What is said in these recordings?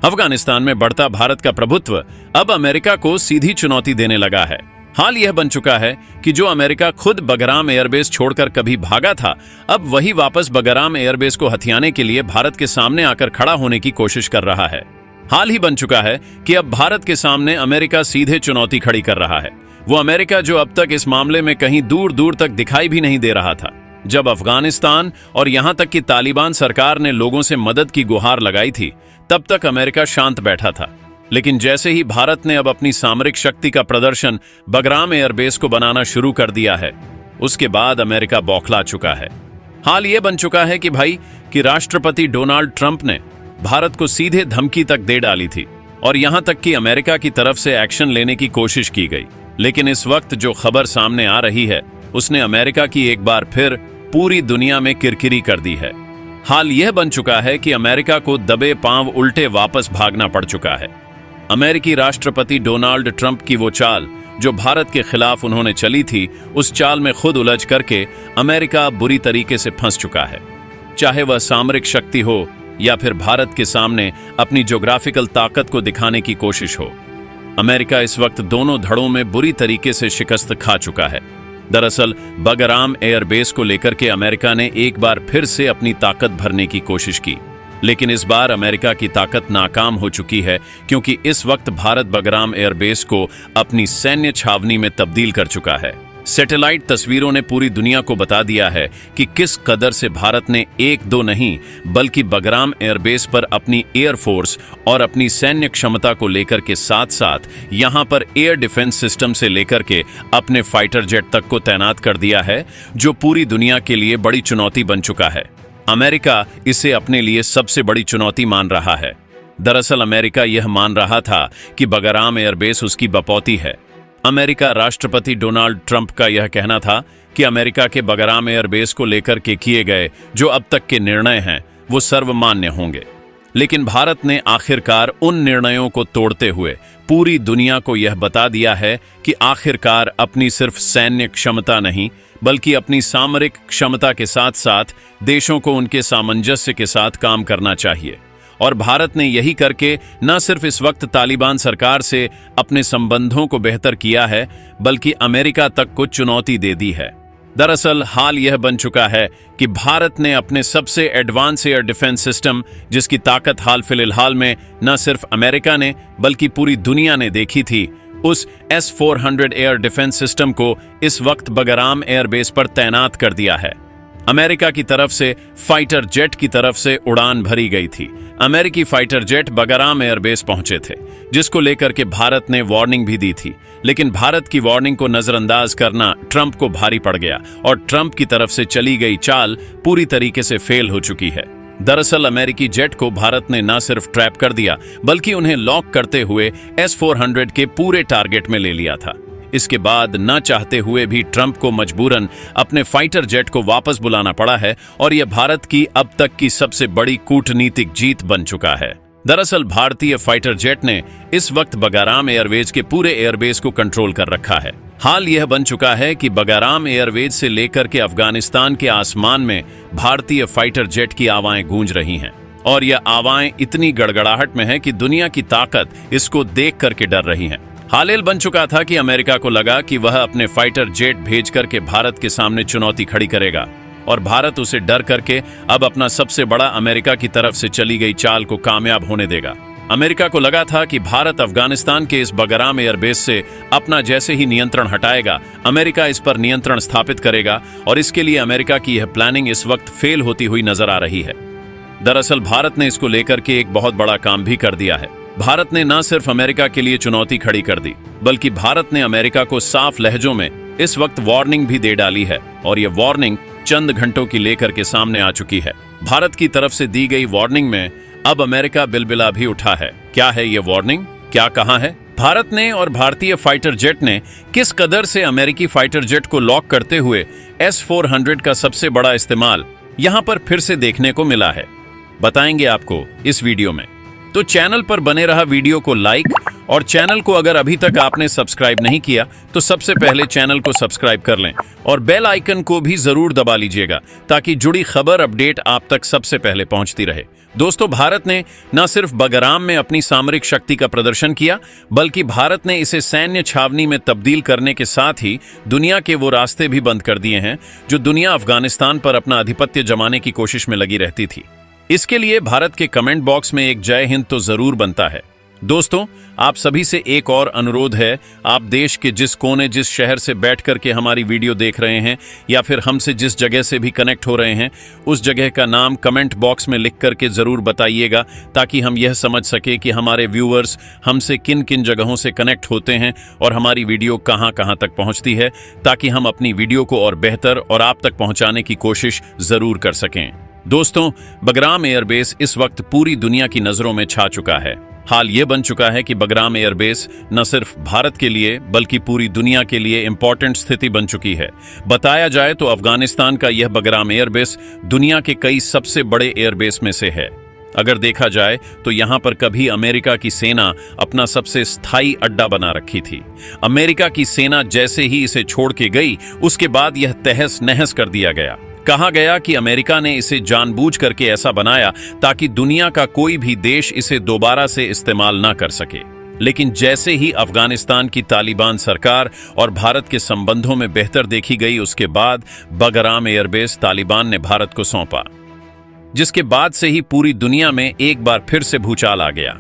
अफगानिस्तान में बढ़ता भारत का प्रभुत्व अब अमेरिका को सीधी चुनौती देने लगा है। हाल यह बन चुका है कि जो अमेरिका खुद बगराम एयरबेस छोड़कर कभी भागा था, अब वही वापस बगराम एयरबेस को हथियाने के लिए भारत के सामने आकर खड़ा होने की कोशिश कर रहा है। हाल ही बन चुका है कि अब भारत के सामने अमेरिका सीधे चुनौती खड़ी कर रहा है। वो अमेरिका जो अब तक इस मामले में कहीं दूर दूर तक दिखाई भी नहीं दे रहा था। जब अफगानिस्तान और यहां तक कि तालिबान सरकार ने लोगों से मदद की गुहार लगाई थी, तब तक अमेरिका शांत बैठा था। लेकिन जैसे ही भारत ने अब अपनी सामरिक शक्ति का प्रदर्शन बगराम एयरबेस को बनाना शुरू कर दिया है, उसके बाद अमेरिका बौखला चुका है। हाल यह बन चुका है कि राष्ट्रपति डोनाल्ड ट्रंप ने भारत को सीधे धमकी तक दे डाली थी और यहां तक कि अमेरिका की तरफ से एक्शन लेने की कोशिश की गई। लेकिन इस वक्त जो खबर सामने आ रही है, उसने अमेरिका की एक बार फिर पूरी दुनिया में किरकिरी कर दी है। हाल यह बन चुका है कि अमेरिका को दबे पांव उल्टे वापस भागना पड़ चुका है। अमेरिकी राष्ट्रपति डोनाल्ड ट्रंप की वो चाल जो भारत के खिलाफ उन्होंने चली थी, उस चाल में खुद उलझ करके अमेरिका बुरी तरीके से फंस चुका है। चाहे वह सामरिक शक्ति हो या फिर भारत के सामने अपनी ज्योग्राफिकल ताकत को दिखाने की कोशिश हो, अमेरिका इस वक्त दोनों धड़ों में बुरी तरीके से शिकस्त खा चुका है। दरअसल बगराम एयरबेस को लेकर के अमेरिका ने एक बार फिर से अपनी ताकत भरने की कोशिश की, लेकिन इस बार अमेरिका की ताकत नाकाम हो चुकी है, क्योंकि इस वक्त भारत बगराम एयरबेस को अपनी सैन्य छावनी में तब्दील कर चुका है। सैटेलाइट तस्वीरों ने पूरी दुनिया को बता दिया है कि किस कदर से भारत ने एक दो नहीं बल्कि बगराम एयरबेस पर अपनी एयरफोर्स और अपनी सैन्य क्षमता को लेकर के साथ साथ यहां पर एयर डिफेंस सिस्टम से लेकर के अपने फाइटर जेट तक को तैनात कर दिया है, जो पूरी दुनिया के लिए बड़ी चुनौती बन चुका है। अमेरिका इसे अपने लिए सबसे बड़ी चुनौती मान रहा है। दरअसल अमेरिका यह मान रहा था कि बगराम एयरबेस उसकी बपौती है। अमेरिका राष्ट्रपति डोनाल्ड ट्रंप का यह कहना था कि अमेरिका के बगराम एयरबेस को लेकर के किए गए जो अब तक के निर्णय हैं, वो सर्वमान्य होंगे। लेकिन भारत ने आखिरकार उन निर्णयों को तोड़ते हुए पूरी दुनिया को यह बता दिया है कि आखिरकार अपनी सिर्फ सैन्य क्षमता नहीं बल्कि अपनी सामरिक क्षमता के साथ साथ देशों को उनके सामंजस्य के साथ काम करना चाहिए। और भारत ने यही करके न सिर्फ इस वक्त तालिबान सरकार से अपने संबंधों को बेहतर किया है, बल्कि अमेरिका तक को चुनौती दे दी है। दरअसल हाल यह बन चुका है कि भारत ने अपने सबसे एडवांस एयर डिफेंस सिस्टम, जिसकी ताकत हाल फिलहाल में न सिर्फ अमेरिका ने बल्कि पूरी दुनिया ने देखी थी, उस S-400 एयर डिफेंस सिस्टम को इस वक्त बगराम एयरबेस पर तैनात कर दिया है। अमेरिका की तरफ से फाइटर जेट की तरफ से उड़ान भरी गई थी। अमेरिकी फाइटर जेट बगराम एयरबेस पहुंचे थे, जिसको लेकर के भारत ने वार्निंग भी दी थी। लेकिन भारत की वार्निंग को नजरअंदाज करना ट्रंप को भारी पड़ गया और ट्रंप की तरफ से चली गई चाल पूरी तरीके से फेल हो चुकी है। दरअसल अमेरिकी जेट को भारत ने न सिर्फ ट्रैप कर दिया बल्कि उन्हें लॉक करते हुए S-400 के पूरे टारगेट में ले लिया था। इसके बाद न चाहते हुए भी ट्रंप को मजबूरन अपने फाइटर जेट को वापस बुलाना पड़ा है और यह भारत की अब तक की सबसे बड़ी कूटनीतिक जीत बन चुका है। दरअसल भारतीय फाइटर जेट ने इस वक्त बगराम एयरवेज के पूरे एयरबेस को कंट्रोल कर रखा है। हाल यह बन चुका है कि बगराम एयरवेज से लेकर के अफगानिस्तान के आसमान में भारतीय फाइटर जेट की आवाएं गूंज रही हैं और यह आवाएं इतनी गड़गड़ाहट में है कि दुनिया की ताकत इसको देख करके डर रही है। हाल बन चुका था कि अमेरिका को लगा कि वह अपने फाइटर जेट भेज करके भारत के सामने चुनौती खड़ी करेगा और भारत उसे डर करके अब अपना सबसे बड़ा अमेरिका की तरफ से चली गई चाल को कामयाब होने देगा। अमेरिका को लगा था कि भारत अफगानिस्तान के इस बगराम एयरबेस से अपना जैसे ही नियंत्रण हटाएगा, अमेरिका इस पर नियंत्रण स्थापित करेगा और इसके लिए अमेरिका की यह प्लानिंग इस वक्त फेल होती हुई नजर आ रही है। दरअसल भारत ने इसको लेकर के एक बहुत बड़ा काम भी कर दिया है। भारत ने न सिर्फ अमेरिका के लिए चुनौती खड़ी कर दी, बल्कि भारत ने अमेरिका को साफ लहजों में इस वक्त वार्निंग भी दे डाली है और यह वार्निंग चंद घंटों की लेकर के सामने आ चुकी है। भारत की तरफ से दी गई वार्निंग में अब अमेरिका बिलबिला भी उठा है। क्या है ये वार्निंग, क्या कहा है? भारत ने और भारतीय फाइटर जेट ने किस कदर से अमेरिकी फाइटर जेट को लॉक करते हुए S-400 का सबसे बड़ा इस्तेमाल यहां पर फिर से देखने को मिला है, बताएंगे आपको इस वीडियो में। तो चैनल पर बने रहा वीडियो को लाइक और चैनल को अगर अभी तक आपने सब्सक्राइब नहीं किया तो सबसे पहले चैनल को सब्सक्राइब कर लें और बेल आइकन को भी जरूर दबा लीजिएगा ताकि जुड़ी खबर अपडेट आप तक सबसे पहले पहुंचती रहे। दोस्तों, भारत ने न सिर्फ बगराम में अपनी सामरिक शक्ति का प्रदर्शन किया, बल्कि भारत ने इसे सैन्य छावनी में तब्दील करने के साथ ही दुनिया के वो रास्ते भी बंद कर दिए हैं जो दुनिया अफगानिस्तान पर अपना आधिपत्य जमाने की कोशिश में लगी रहती थी। इसके लिए भारत के कमेंट बॉक्स में एक जय हिंद तो जरूर बनता है। दोस्तों, आप सभी से एक और अनुरोध है, आप देश के जिस कोने, जिस शहर से बैठ करके हमारी वीडियो देख रहे हैं या फिर हमसे जिस जगह से भी कनेक्ट हो रहे हैं, उस जगह का नाम कमेंट बॉक्स में लिख करके जरूर बताइएगा, ताकि हम यह समझ सके कि हमारे व्यूअर्स हमसे किन किन जगहों से कनेक्ट होते हैं और हमारी वीडियो कहां कहां तक पहुंचती है, ताकि हम अपनी वीडियो को और बेहतर और आप तक पहुंचाने की कोशिश जरूर कर सकें। दोस्तों, बगराम एयरबेस इस वक्त पूरी दुनिया की नजरों में छा चुका है। हाल ये बन चुका है कि बगराम एयरबेस न सिर्फ भारत के लिए बल्कि पूरी दुनिया के लिए इंपॉर्टेंट स्थिति बन चुकी है। बताया जाए तो अफगानिस्तान का यह बगराम एयरबेस दुनिया के कई सबसे बड़े एयरबेस में से है। अगर देखा जाए तो यहां पर कभी अमेरिका की सेना अपना सबसे स्थायी अड्डा बना रखी थी। अमेरिका की सेना जैसे ही इसे छोड़ के गई, उसके बाद यह तहस नहस कर दिया गया। कहा गया कि अमेरिका ने इसे जानबूझ करके ऐसा बनाया ताकि दुनिया का कोई भी देश इसे दोबारा से इस्तेमाल ना कर सके। लेकिन जैसे ही अफगानिस्तान की तालिबान सरकार और भारत के संबंधों में बेहतर देखी गई, उसके बाद बगराम एयरबेस तालिबान ने भारत को सौंपा, जिसके बाद से ही पूरी दुनिया में एक बार फिर से भूचाल आ गया।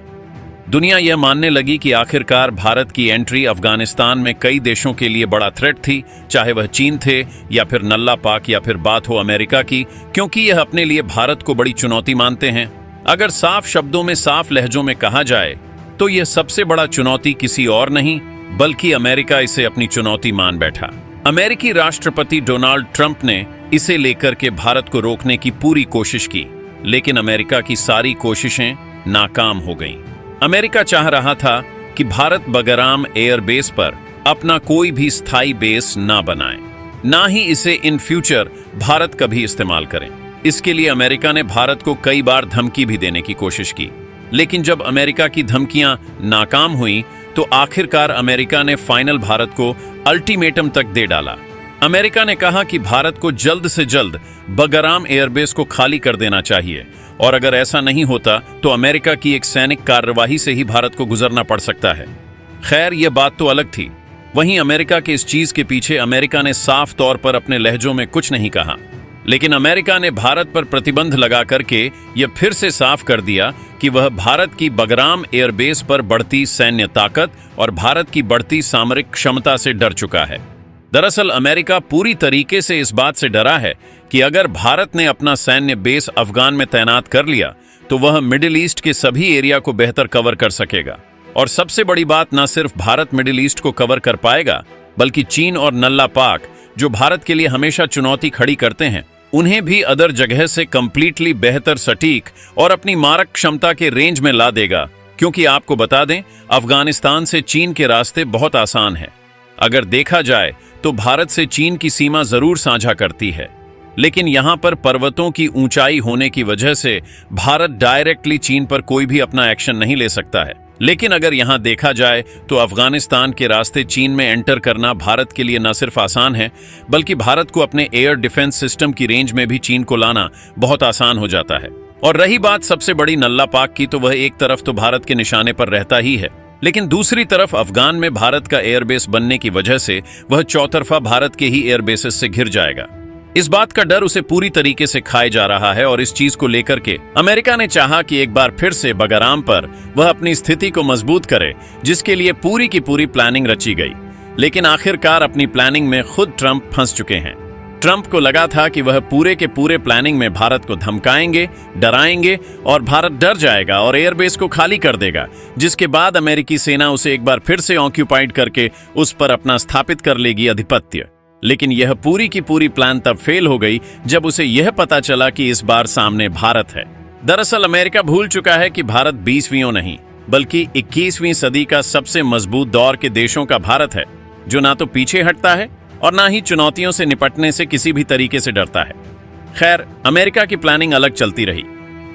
दुनिया यह मानने लगी कि आखिरकार भारत की एंट्री अफगानिस्तान में कई देशों के लिए बड़ा थ्रेट थी, चाहे वह चीन थे या फिर नल्ला पाक या फिर बात हो अमेरिका की, क्योंकि यह अपने लिए भारत को बड़ी चुनौती मानते हैं। अगर साफ शब्दों में, साफ लहजों में कहा जाए तो यह सबसे बड़ा चुनौती किसी और नहीं बल्कि अमेरिका इसे अपनी चुनौती मान बैठा। अमेरिकी राष्ट्रपति डोनाल्ड ट्रंप ने इसे लेकर के भारत को रोकने की पूरी कोशिश की, लेकिन अमेरिका की सारी कोशिशें नाकाम हो गईं। अमेरिका चाह रहा था कि भारत बगराम एयरबेस पर अपना कोई भी स्थायी बेस ना बनाए, ना ही इसे इन फ्यूचर भारत कभी इस्तेमाल करें। इसके लिए अमेरिका ने भारत को कई बार धमकी भी देने की कोशिश की, लेकिन जब अमेरिका की धमकियां नाकाम हुई तो आखिरकार अमेरिका ने फाइनल भारत को अल्टीमेटम तक दे डाला। अमेरिका ने कहा कि भारत को जल्द से जल्द बगराम एयरबेस को खाली कर देना चाहिए, और अगर ऐसा नहीं होता तो अमेरिका की एक सैनिक कार्यवाही से ही भारत को गुजरना पड़ सकता है। खैर, यह बात तो अलग थी। वहीं अमेरिका के इस चीज के पीछे अमेरिका ने साफ तौर पर अपने लहजों में कुछ नहीं कहा, लेकिन अमेरिका ने भारत पर प्रतिबंध लगा करके यह फिर से साफ कर दिया कि वह भारत की बगराम एयरबेस पर बढ़ती सैन्य ताकत और भारत की बढ़ती सामरिक क्षमता से डर चुका है। दरअसल अमेरिका पूरी तरीके से इस बात से डरा है कि अगर भारत ने अपना सैन्य बेस अफगान में तैनात कर लिया तो वह मिडिल ईस्ट के सभी एरिया को बेहतर कवर कर सकेगा। और सबसे बड़ी बात, न सिर्फ भारत मिडिल ईस्ट को कवर कर पाएगा, बल्कि चीन और नल्ला पाक, जो भारत के लिए हमेशा चुनौती खड़ी करते हैं, उन्हें भी अदर जगह से कंप्लीटली बेहतर, सटीक और अपनी मारक क्षमता के रेंज में ला देगा। क्योंकि आपको बता दें, अफगानिस्तान से चीन के रास्ते बहुत आसान है। अगर देखा जाए तो भारत से चीन की सीमा जरूर साझा करती है, लेकिन यहां पर पर्वतों की ऊंचाई होने की वजह से भारत डायरेक्टली चीन पर कोई भी अपना एक्शन नहीं ले सकता है। लेकिन अगर यहां देखा जाए तो अफगानिस्तान के रास्ते चीन में एंटर करना भारत के लिए न सिर्फ आसान है, बल्कि भारत को अपने एयर डिफेंस सिस्टम की रेंज में भी चीन को लाना बहुत आसान हो जाता है। और रही बात सबसे बड़ी नल्ला पाक की, तो वह एक तरफ तो भारत के निशाने पर रहता ही है, लेकिन दूसरी तरफ अफगान में भारत का एयरबेस बनने की वजह से वह चौतरफा भारत के ही एयरबेसेस से घिर जाएगा। इस बात का डर उसे पूरी तरीके से खाए जा रहा है, और इस चीज को लेकर के अमेरिका ने चाहा कि एक बार फिर से बगराम पर वह अपनी स्थिति को मजबूत करे, जिसके लिए पूरी की पूरी प्लानिंग रची गई। लेकिन आखिरकार अपनी प्लानिंग में खुद ट्रंप फंस चुके हैं। ट्रंप को लगा था कि वह पूरे के पूरे प्लानिंग में भारत को धमकाएंगे, डराएंगे और भारत डर जाएगा और एयरबेस को खाली कर देगा, जिसके बाद अमेरिकी सेना उसे एक बार फिर से ऑक्यूपाइड करके उस पर अपना स्थापित कर लेगी आधिपत्य। लेकिन यह पूरी की पूरी प्लान तब फेल हो गई जब उसे यह पता चला कि इस बार सामने भारत है। दरअसल अमेरिका भूल चुका है कि भारत 20वीं नहीं बल्कि 21वीं सदी का सबसे मजबूत दौर के देशों का भारत है, जो ना तो पीछे हटता है और ना ही चुनौतियों से निपटने से किसी भी तरीके से डरता है। खैर, अमेरिका की प्लानिंग अलग चलती रही,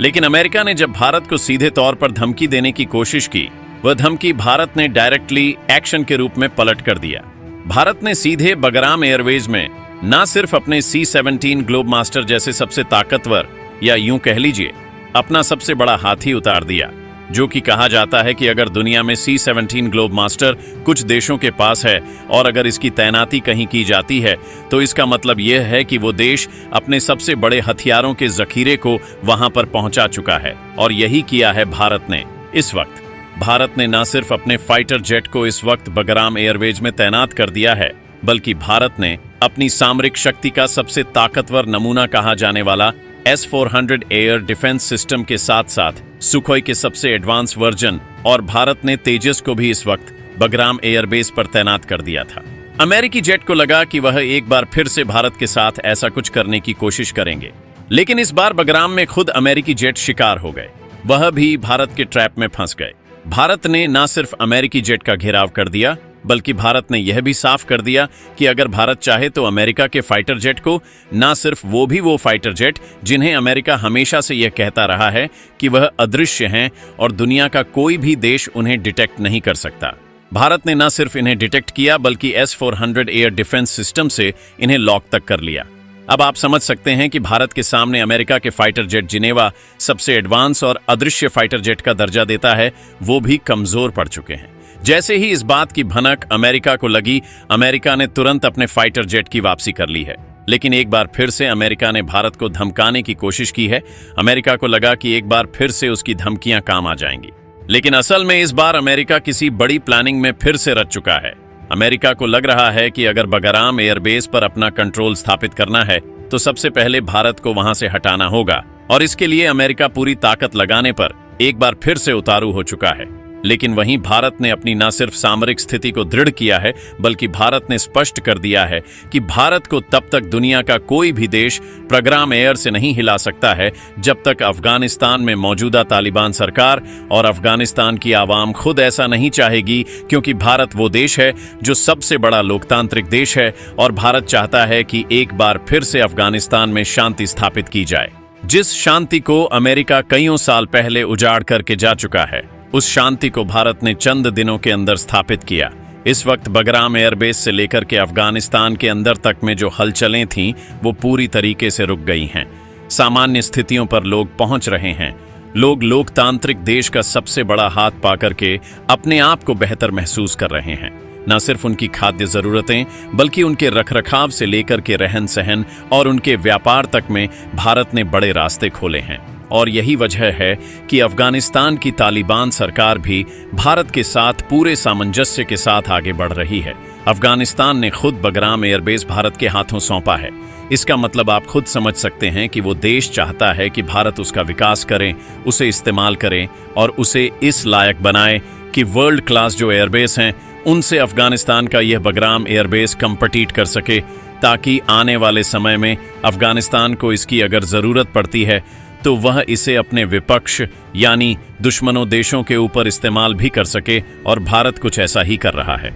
लेकिन अमेरिका ने जब भारत को सीधे तौर पर धमकी देने की कोशिश की, वह धमकी भारत ने डायरेक्टली एक्शन के रूप में पलट कर दिया। भारत ने सीधे बगराम एयरवेज में न सिर्फ अपने C-17 ग्लोब मास्टर जैसे सबसे ताकतवर, या यूं कह लीजिए अपना सबसे बड़ा हाथी उतार दिया, जो कि कहा जाता है कि अगर दुनिया में C-17 ग्लोब मास्टर कुछ देशों के पास है और अगर इसकी तैनाती कहीं की जाती है तो इसका मतलब यह है कि वो देश अपने सबसे बड़े हथियारों के जखीरे को वहां पर पहुंचा चुका है। और यही किया है भारत ने। इस वक्त भारत ने न सिर्फ अपने फाइटर जेट को इस वक्त बगराम एयरवेज में तैनात कर दिया है, बल्कि भारत ने अपनी सामरिक शक्ति का सबसे ताकतवर नमूना कहा जाने वाला S-400 एयर डिफेंस सिस्टम के साथ साथ सुखोई के सबसे एडवांस वर्जन और भारत ने तेजस को भी इस वक्त बगराम एयरबेस पर तैनात कर दिया था। अमेरिकी जेट को लगा कि वह एक बार फिर से भारत के साथ ऐसा कुछ करने की कोशिश करेंगे, लेकिन इस बार बगराम में खुद अमेरिकी जेट शिकार हो गए। वह भी भारत के ट्रैप में फंस गए। भारत ने न सिर्फ अमेरिकी जेट का घेराव कर दिया, बल्कि भारत ने यह भी साफ कर दिया कि अगर भारत चाहे तो अमेरिका के फाइटर जेट को, ना सिर्फ वो फाइटर जेट जिन्हें अमेरिका हमेशा से यह कहता रहा है कि वह अदृश्य हैं और दुनिया का कोई भी देश उन्हें डिटेक्ट नहीं कर सकता, भारत ने न सिर्फ इन्हें डिटेक्ट किया बल्कि S-400 एयर डिफेंस सिस्टम से इन्हें लॉक तक कर लिया। अब आप समझ सकते हैं कि भारत के सामने अमेरिका के फाइटर जेट जिनेवा सबसे एडवांस और अदृश्य फाइटर जेट का दर्जा देता है, वो भी कमजोर पड़ चुके हैं। जैसे ही इस बात की भनक अमेरिका को लगी, अमेरिका ने तुरंत अपने फाइटर जेट की वापसी कर ली है। लेकिन एक बार फिर से अमेरिका ने भारत को धमकाने की कोशिश की है। अमेरिका को लगा कि एक बार फिर से उसकी धमकियां काम आ जाएंगी, लेकिन असल में इस बार अमेरिका किसी बड़ी प्लानिंग में फिर से रच चुका है। अमेरिका को लग रहा है कि अगर बगराम एयरबेस पर अपना कंट्रोल स्थापित करना है तो सबसे पहले भारत को वहां से हटाना होगा, और इसके लिए अमेरिका पूरी ताकत लगाने पर एक बार फिर से उतारू हो चुका है। लेकिन वहीं भारत ने अपनी न सिर्फ सामरिक स्थिति को दृढ़ किया है, बल्कि भारत ने स्पष्ट कर दिया है कि भारत को तब तक दुनिया का कोई भी देश बगराम एयर से नहीं हिला सकता है जब तक अफगानिस्तान में मौजूदा तालिबान सरकार और अफगानिस्तान की आवाम खुद ऐसा नहीं चाहेगी, क्योंकि भारत वो देश है जो सबसे बड़ा लोकतांत्रिक देश है और भारत चाहता है कि एक बार फिर से अफगानिस्तान में शांति स्थापित की जाए। जिस शांति को अमेरिका कईयों साल पहले उजाड़ करके जा चुका है, उस शांति को भारत ने चंद दिनों के अंदर स्थापित किया। इस वक्त बगराम एयरबेस से लेकर के अफगानिस्तान के अंदर तक में जो हलचलें थीं वो पूरी तरीके से रुक गई हैं। सामान्य स्थितियों पर लोग पहुंच रहे हैं। लोग लोकतांत्रिक देश का सबसे बड़ा हाथ पाकर के अपने आप को बेहतर महसूस कर रहे हैं। न सिर्फ उनकी खाद्य जरूरतें बल्कि उनके रखरखाव से लेकर के रहन सहन और उनके व्यापार तक में भारत ने बड़े रास्ते खोले हैं। और यही वजह है कि अफगानिस्तान की तालिबान सरकार भी भारत के साथ पूरे सामंजस्य के साथ आगे बढ़ रही है। अफगानिस्तान ने खुद बगराम एयरबेस भारत के हाथों सौंपा है। इसका मतलब आप खुद समझ सकते हैं कि वो देश चाहता है कि भारत उसका विकास करे, उसे इस्तेमाल करे और उसे इस लायक बनाए कि वर्ल्ड क्लास जो एयरबेस हैं उनसे अफगानिस्तान का यह बगराम एयरबेस कम्पीट कर सके, ताकि आने वाले समय में अफगानिस्तान को इसकी अगर जरूरत पड़ती है तो वह इसे अपने विपक्ष यानी दुश्मनों देशों के ऊपर इस्तेमाल भी कर सके, और भारत कुछ ऐसा ही कर रहा है।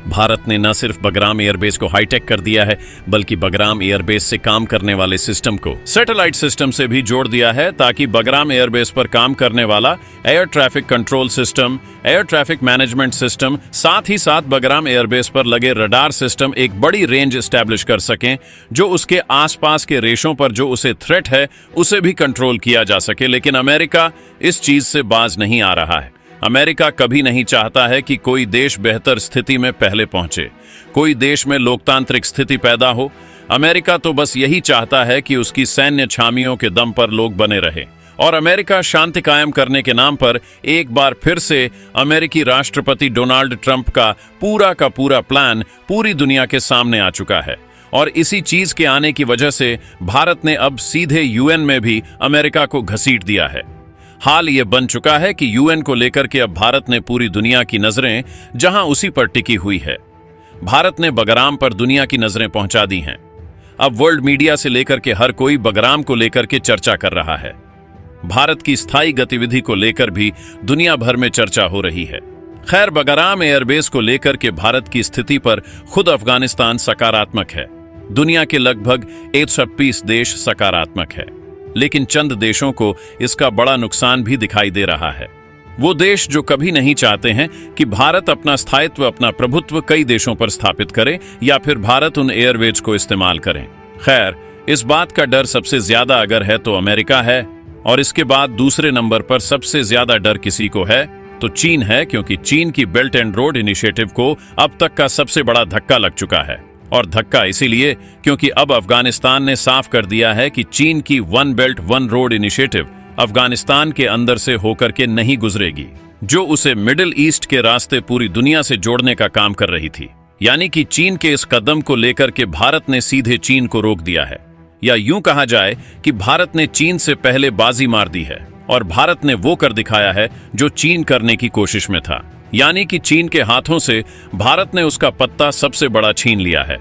भारत ने न सिर्फ बगराम एयरबेस को हाईटेक कर दिया है, बल्कि बगराम एयरबेस से काम करने वाले सिस्टम को सैटेलाइट सिस्टम से भी जोड़ दिया है, ताकि बगराम एयरबेस पर काम करने वाला air traffic control system, air traffic management system, साथ ही साथ बगराम एयरबेस पर लगे रडार सिस्टम एक बड़ी रेंज एस्टैब्लिश कर सकें, जो उसके आसपास के रेशों पर जो उसे थ्रेट है उसे भी कंट्रोल किया जा सके। लेकिन अमेरिका इस चीज से बाज नहीं आ रहा है। अमेरिका कभी नहीं चाहता है कि कोई देश बेहतर स्थिति में पहले पहुंचे, कोई देश में लोकतांत्रिक स्थिति पैदा हो। अमेरिका तो बस यही चाहता है कि उसकी सैन्य छामियों के दम पर लोग बने रहे। और अमेरिका शांति कायम करने के नाम पर एक बार फिर से अमेरिकी राष्ट्रपति डोनाल्ड ट्रंप का पूरा प्लान पूरी दुनिया के सामने आ चुका है। और इसी चीज के आने की वजह से भारत ने अब सीधे यूएन में भी अमेरिका को घसीट दिया है। हाल ये बन चुका है कि यूएन को लेकर के अब भारत ने पूरी दुनिया की नजरें जहां उसी पर टिकी हुई है। भारत ने बगराम पर दुनिया की नजरें पहुंचा दी हैं। अब वर्ल्ड मीडिया से लेकर के हर कोई बगराम को लेकर के चर्चा कर रहा है। भारत की स्थायी गतिविधि को लेकर भी दुनिया भर में चर्चा हो रही है। खैर, बगराम एयरबेस को लेकर के भारत की स्थिति पर खुद अफगानिस्तान सकारात्मक है। दुनिया के लगभग 120 देश सकारात्मक है, लेकिन चंद देशों को इसका बड़ा नुकसान भी दिखाई दे रहा है। वो देश जो कभी नहीं चाहते हैं कि भारत अपना स्थायित्व, अपना प्रभुत्व कई देशों पर स्थापित करे या फिर भारत उन एयरवेज को इस्तेमाल करें। खैर, इस बात का डर सबसे ज्यादा अगर है तो अमेरिका है। और इसके बाद दूसरे नंबर पर सबसे ज्यादा डर किसी को है तो चीन है, क्योंकि चीन की बेल्ट एंड रोड इनिशिएटिव को अब तक का सबसे बड़ा धक्का लग चुका है। और धक्का इसीलिए क्योंकि अब अफगानिस्तान ने साफ कर दिया है कि चीन की one belt one road initiative Afghanistan के अंदर से होकर के नहीं गुजरेगी, जो उसे मिडिल ईस्ट के रास्ते पूरी दुनिया से जोड़ने का काम कर रही थी। यानी कि चीन के इस कदम को लेकर के भारत ने सीधे चीन को रोक दिया है, या यूं कहा जाए कि भारत ने चीन से पहले बाजी मार दी है और भारत ने वो कर दिखाया है जो चीन करने की कोशिश में था। यानी कि चीन के हाथों से भारत ने उसका पत्ता सबसे बड़ा छीन लिया है।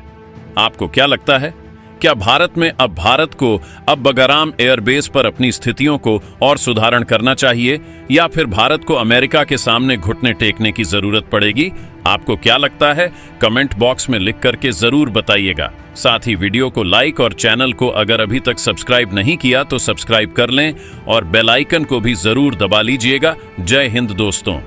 आपको क्या लगता है, क्या भारत को अब बगराम एयरबेस पर अपनी स्थितियों को और सुधारण करना चाहिए, या फिर भारत को अमेरिका के सामने घुटने टेकने की जरूरत पड़ेगी? आपको क्या लगता है, कमेंट बॉक्स में लिख करके जरूर बताइएगा। साथ ही वीडियो को लाइक और चैनल को अगर अभी तक सब्सक्राइब नहीं किया तो सब्सक्राइब कर लें और बेल आइकन को भी जरूर दबा लीजिएगा। जय हिंद दोस्तों।